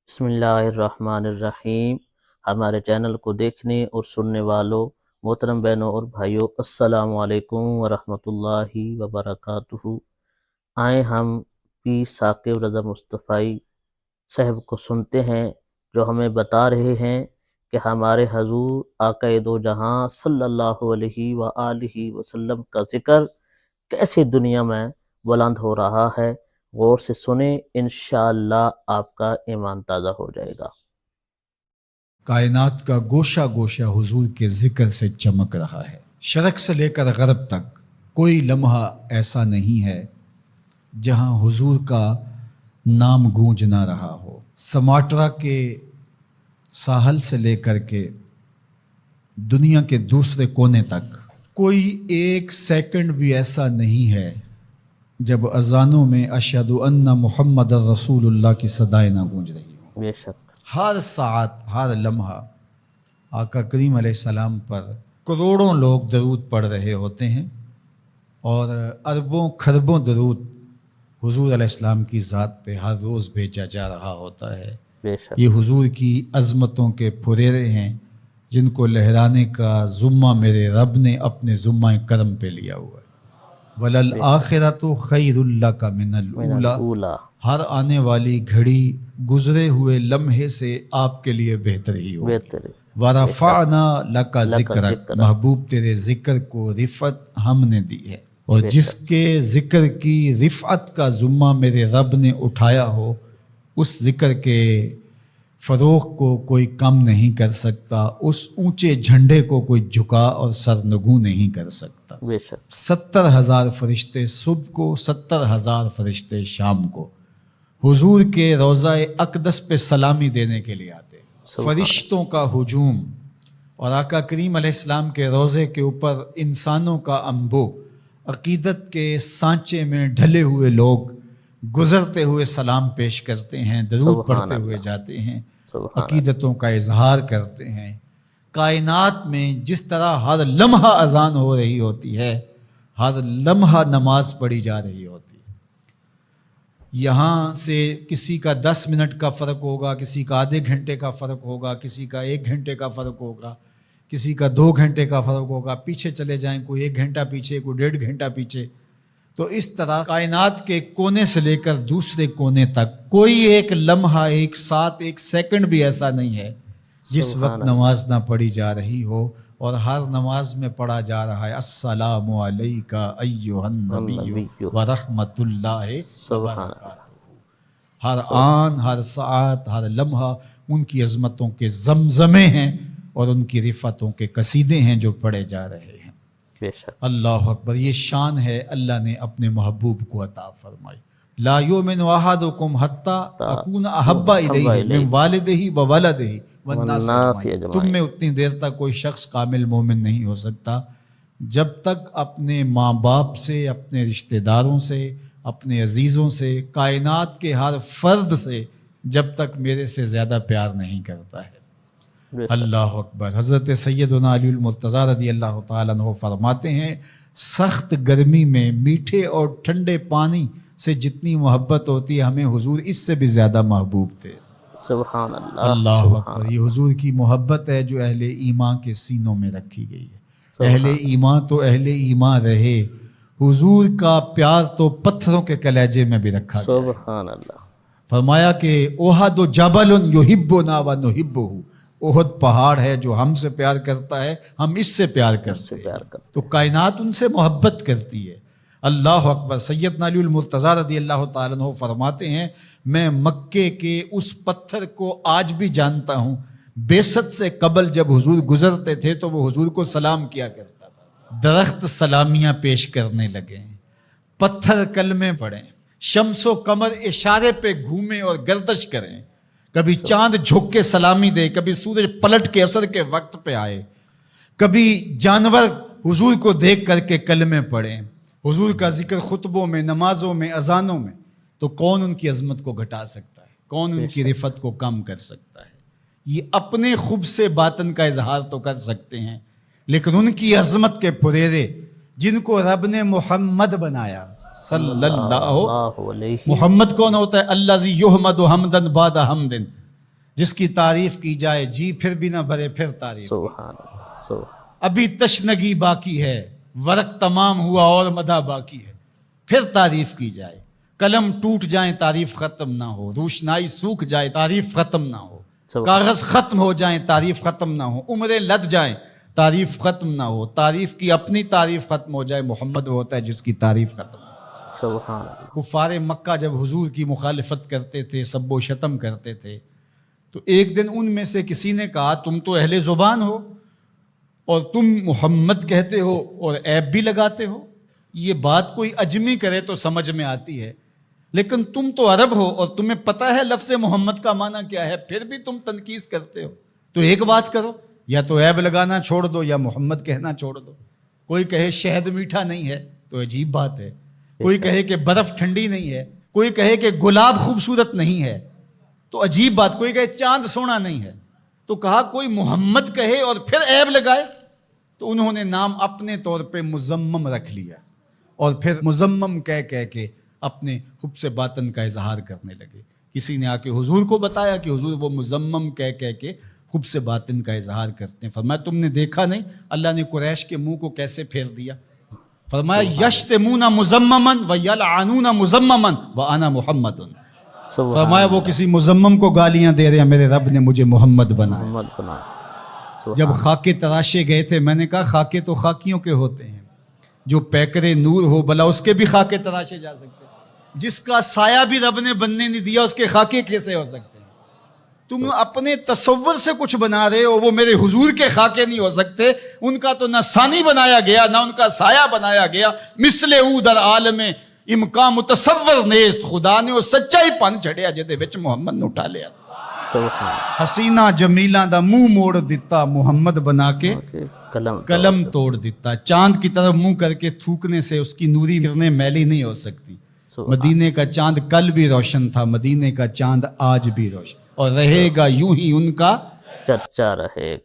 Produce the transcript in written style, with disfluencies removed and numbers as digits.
بسم اللہ الرحمن الرحیم۔ ہمارے چینل کو دیکھنے اور سننے والوں محترم بہنوں اور بھائیوں، السلام علیکم ورحمۃ اللہ وبرکاتہ۔ آئیں ہم پی ثاقب رضا مصطفی صاحب کو سنتے ہیں، جو ہمیں بتا رہے ہیں کہ ہمارے حضور آقا دو جہاں صلی اللہ علیہ وآلہ وسلم کا ذکر کیسے دنیا میں بلند ہو رہا ہے۔ غور سے سنیں، انشاءاللہ آپ کا ایمان تازہ ہو جائے گا۔ کائنات کا گوشہ گوشہ حضور کے ذکر سے چمک رہا ہے۔ شرق سے لے کر غرب تک کوئی لمحہ ایسا نہیں ہے جہاں حضور کا نام گونج نہ رہا ہو۔ سماٹرا کے ساحل سے لے کر کے دنیا کے دوسرے کونے تک کوئی ایک سیکنڈ بھی ایسا نہیں ہے جب اذانوں میں اشہد ان محمد رسول اللہ کی صدائیں نہ گونج رہی ہوں۔ بے شک ہر ساعت، ہر لمحہ آقا کریم علیہ السلام پر کروڑوں لوگ درود پڑھ رہے ہوتے ہیں، اور اربوں کھربوں درود حضور علیہ السلام کی ذات پہ ہر روز بھیجا جا رہا ہوتا ہے۔ بے شک یہ حضور کی عظمتوں کے پھریرے ہیں جن کو لہرانے کا ذمہ میرے رب نے اپنے ذمہ کرم پہ لیا ہوا ہے۔ وَلَلْآخِرَةُ خَيْرٌ لَكَ مِنَ الْأُولَى، اولا ہر آنے والی گھڑی گزرے ہوئے لمحے سے آپ کے لیے بہتر ہی ہوگی۔ بہتر ہے۔ وَرَفَعْنَا لَكَ ذِكْرَكَ، محبوب تیرے ذکر کو رفعت ہم نے دی ہے، اور جس کے ذکر کی رفعت کا ذمہ میرے رب نے اٹھایا ہو، اس ذکر کے فروغ کو کوئی کم نہیں کر سکتا، اس اونچے جھنڈے کو کوئی جھکا اور سرنگوں نہیں کر سکتا۔ بے شک 70,000 فرشتے صبح کو، 70,000 فرشتے شام کو حضور کے روضہ اقدس پہ سلامی دینے کے لیے آتے ہیں۔ فرشتوں کا ہجوم اور آقا کریم علیہ السلام کے روضے کے اوپر انسانوں کا انبو، عقیدت کے سانچے میں ڈھلے ہوئے لوگ گزرتے ہوئے سلام پیش کرتے ہیں، درود پڑھتے ہوئے جاتے ہیں، عقیدتوں کا اظہار کرتے ہیں۔ کائنات میں جس طرح ہر لمحہ اذان ہو رہی ہوتی ہے، ہر لمحہ نماز پڑھی جا رہی ہوتی ہے، یہاں سے کسی کا 10 منٹ کا فرق ہوگا، کسی کا آدھے گھنٹے کا فرق ہوگا، کسی کا 1 گھنٹے کا فرق ہوگا، کسی کا 2 گھنٹے کا فرق ہوگا، پیچھے چلے جائیں، کوئی 1 گھنٹہ پیچھے، کوئی 1.5 گھنٹہ پیچھے۔ تو اس طرح کائنات کے کونے سے لے کر دوسرے کونے تک کوئی ایک لمحہ، ایک ساتھ، ایک سیکنڈ بھی ایسا نہیں ہے جس وقت نماز نہ پڑھی جا رہی ہو، اور ہر نماز میں پڑھا جا رہا ہے السلام علیکہ ایھا النبی ورحمۃ اللہ وبرکاتہ۔ ہر آن، ہر ساعت، ہر لمحہ ان کی عظمتوں کے زمزمے ہیں اور ان کی رفعتوں کے قصیدے ہیں جو پڑھے جا رہے ہیں۔ بے شک اللہ اکبر، یہ شان ہے اللہ نے اپنے محبوب کو عطا فرمائی۔ لا یؤمن احدکم حتی اکون احب الیہ من والدہ وولدہ والناس اجمعین، تم میں اتنی دیر تک کوئی شخص کامل مومن نہیں ہو سکتا جب تک اپنے ماں باپ سے، اپنے رشتہ داروں سے، اپنے عزیزوں سے، کائنات کے ہر فرد سے جب تک میرے سے زیادہ پیار نہیں کرتا ہے۔ اللہ اکبر۔ حضرت سیدنا علی المرتضیٰ رضی اللہ تعالیٰ عنہ فرماتے ہیں، سخت گرمی میں میٹھے اور ٹھنڈے پانی سے جتنی محبت ہوتی ہے، ہمیں حضور اس سے بھی زیادہ محبوب تھے۔ سبحان اللہ۔ اللہ اکبر۔ یہ حضور کی محبت ہے جو اہل ایمان کے سینوں میں رکھی گئی ہے۔ اہل ایمان تو اہل ایمان رہے، حضور کا پیار تو پتھروں کے کلیجے میں بھی رکھا گیا۔ سبحان اللہ۔ فرمایا کہ احد جبل یحبنا ونحبہ، احد پہاڑ ہے جو ہم سے پیار کرتا ہے، ہم اس سے پیار کرتے ہیں، تو کائنات ان سے محبت کرتی ہے۔ اللہ اکبر۔ سیدنا علی المرتضیٰ رضی اللہ تعالیٰ عنہ فرماتے ہیں، میں مکے کے اس پتھر کو آج بھی جانتا ہوں، بعثت سے قبل جب حضور گزرتے تھے تو وہ حضور کو سلام کیا کرتا تھا۔ درخت سلامیاں پیش کرنے لگے، پتھر کلمے پڑھیں، شمس و قمر اشارے پہ گھومیں اور گردش کریں، کبھی چاند جھک کے سلامی دے، کبھی سورج پلٹ کے اثر کے وقت پہ آئے، کبھی جانور حضور کو دیکھ کر کے کلمے پڑھیں، حضور کا ذکر خطبوں میں، نمازوں میں، اذانوں میں، تو کون ان کی عظمت کو گھٹا سکتا ہے؟ کون ان کی رفعت کو کم کر سکتا ہے؟ یہ اپنے خوب سے باطن کا اظہار تو کر سکتے ہیں، لیکن ان کی عظمت کے پھریرے جن کو رب نے محمد بنایا صلی اللہ علیہ، محمد کون ہوتا ہے؟ الذی یحمد حمدا بعد حمد، جس کی تعریف کی جائے جی پھر بھی نہ بھرے پھر تعریف. سبحان اللہ سبحان ابھی تشنگی باقی ہے، ورق تمام ہوا اور مدح باقی ہے، پھر تعریف کی جائے. قلم ٹوٹ جائیں تعریف ختم نہ ہو، روشنائی سوکھ جائے تعریف ختم نہ ہو، کاغذ ختم ہو جائیں تعریف ختم نہ ہو، عمریں لد جائیں تعریف ختم نہ ہو. تعریف کی اپنی تعریف ختم ہو جائے، محمد وہ ہوتا ہے جس کی تعریف ختم ہو. سبحان اللہ. کفار مکہ جب حضور کی مخالفت کرتے تھے، سب و شتم کرتے تھے، تو ایک دن ان میں سے کسی نے کہا تم تو اہل زبان ہو اور تم محمد کہتے ہو اور عیب بھی لگاتے ہو. یہ بات کوئی اجمی کرے تو سمجھ میں آتی ہے، لیکن تم تو عرب ہو اور تمہیں پتہ ہے لفظ محمد کا معنی کیا ہے، پھر بھی تم تنقیص کرتے ہو. تو ایک بات کرو، یا تو عیب لگانا چھوڑ دو یا محمد کہنا چھوڑ دو. کوئی کہے شہد میٹھا نہیں ہے تو عجیب بات ہے، کوئی کہے کہ برف ٹھنڈی نہیں ہے، کوئی کہے کہ گلاب خوبصورت نہیں ہے تو عجیب بات، کوئی کہے چاند سونا نہیں ہے. تو کہا کوئی محمد کہے اور پھر عیب لگائے، تو انہوں نے نام اپنے طور پہ مزمم رکھ لیا اور پھر مزمم کہہ کے اپنے حب سے باطن کا اظہار کرنے لگے. کسی نے آ کے حضور کو بتایا کہ حضور وہ مزمم کہہ کے حب سے باطن کا اظہار کرتے ہیں. فرمایا تم نے دیکھا نہیں اللہ نے قریش کے منہ کو کیسے پھیر دیا. فرمایا یشتمون مزمما ویلعنون مزمما وانا محمد. فرمایا وہ کسی مزمم کو گالیاں دے رہے ہیں، میرے رب نے مجھے محمد بنایا. محمد بنا. جب خاکے تراشے گئے تھے، میں نے کہا خاکے تو خاکیوں کے ہوتے ہیں، جو پیکرے نور ہو بلا اس کے بھی خاکے تراشے جا سکتے ہیں. جس کا سایہ بھی رب نے بننے نہیں دیا اس کے خاکے کیسے ہو سکتے ہیں؟ تم اپنے تصور سے کچھ بنا رہے ہو، وہ میرے حضور کے خاکے نہیں ہو سکتے. ان کا تو نہ ثانی بنایا گیا نہ ان کا سایہ بنایا گیا. مثل او در عالم امکان متصور نیست، خدا نے وہ سچا ہی پن چھڑیا جہدے وچ محمد نو اٹھا لیا. حسینہ جمیلہ دا منہ موڑ دیتا، محمد بنا کے قلم توڑ دیتا. چاند کی طرف منہ کر کے تھوکنے سے اس کی نوری کرنے میلی نہیں ہو سکتی. مدینے کا چاند کل بھی روشن تھا، مدینے کا چاند آج بھی روشن، اور رہے گا یوں ہی ان کا چرچا رہے گا.